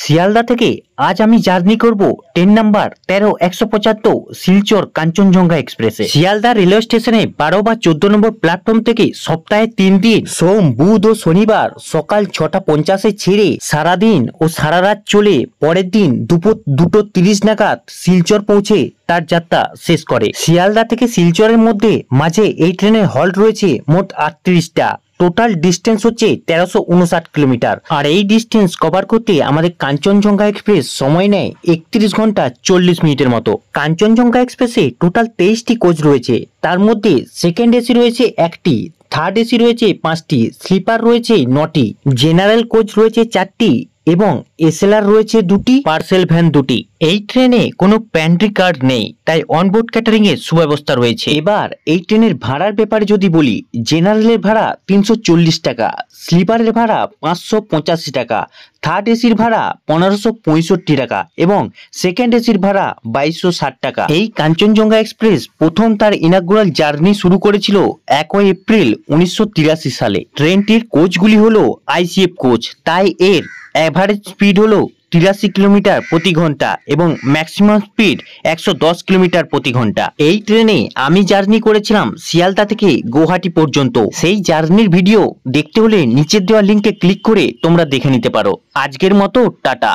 শিয়ালদা থেকে আজ আমি জার্নি করব ট্রেন নাম্বার 13-175 শিলচর কাঞ্চনজঙ্ঘা এক্সপ্রেসে। শিয়ালদা রেলওয়ে স্টেশনে 12 বা 14 নম্বর প্ল্যাটফর্ম থেকে সপ্তাহে 3 দিন সোম, বুধ ও শনিবার সকাল 6:50 ছেড়ে সারাদিন ও সারা রাত চলে পরের দিন দুপুর 2:30 নাগাদ শিলচর পৌঁছে তার যাত্রা শেষ করে। শিয়ালদা থেকে শিলচরের মধ্যে মাঝে এই ট্রেনের হল্ট রয়েছে মোট 38টা। টোটাল ডিস্টেন্স হচ্ছে 1359 কিলোমিটার। আর এই ডিস্টেন্স কভার করতে আমাদের কাঞ্চনজঙ্ঘা এক্সপ্রেস সময় নেয় 31 ঘন্টা 40 মিনিটের মতো। কাঞ্চনজঙ্ঘা এক্সপ্রেসে টোটাল 23টি কোচ রয়েছে, তার মধ্যে সেকেন্ড এসি রয়েছে 1টি, থার্ড এসি রয়েছে 5টি, স্লিপার রয়েছে 9টি, জেনারেল কোচ রয়েছে 4টি এবং এসএলআর রয়েছে 2টি, পার্সেল ভ্যান 2টি। এই ট্রেনে কোনো প্যান্ট্রি কার্ড নেই, তাই অনবোর্ড ক্যাটারিং এর সুব্যবস্থা রয়েছে। এবার এই ট্রেনের ভাড়ার ব্যাপারে যদি বলি, জেনারেলের ভাড়া 340 টাকা, স্লিপারের ভাড়া 585 টাকা, থার্ড এসির ভাড়া 1565 টাকা এবং সেকেন্ড এসির ভাড়া 2260 টাকা। এই কাঞ্চনজঙ্ঘা এক্সপ্রেস প্রথম তার ইনাগুরাল জার্নি শুরু করেছিল 1 এপ্রিল 1983 সালে। ট্রেনটির কোচগুলি হলো আইসিএফ কোচ, তাই এর অ্যাভারেজ স্পিড হলো 83 কিলোমিটার প্রতি ঘন্টা এবং ম্যাক্সিমাম স্পিড 110 কিলোমিটার প্রতি ঘন্টা। এই ট্রেনে আমি জার্নি করেছিলাম শিয়ালদা থেকে গুয়াহাটি পর্যন্ত। সেই জার্নির ভিডিও দেখতে হলে নিচের দেওয়া লিঙ্কে ক্লিক করে তোমরা দেখে নিতে পারো। আজকের মতো টাটা।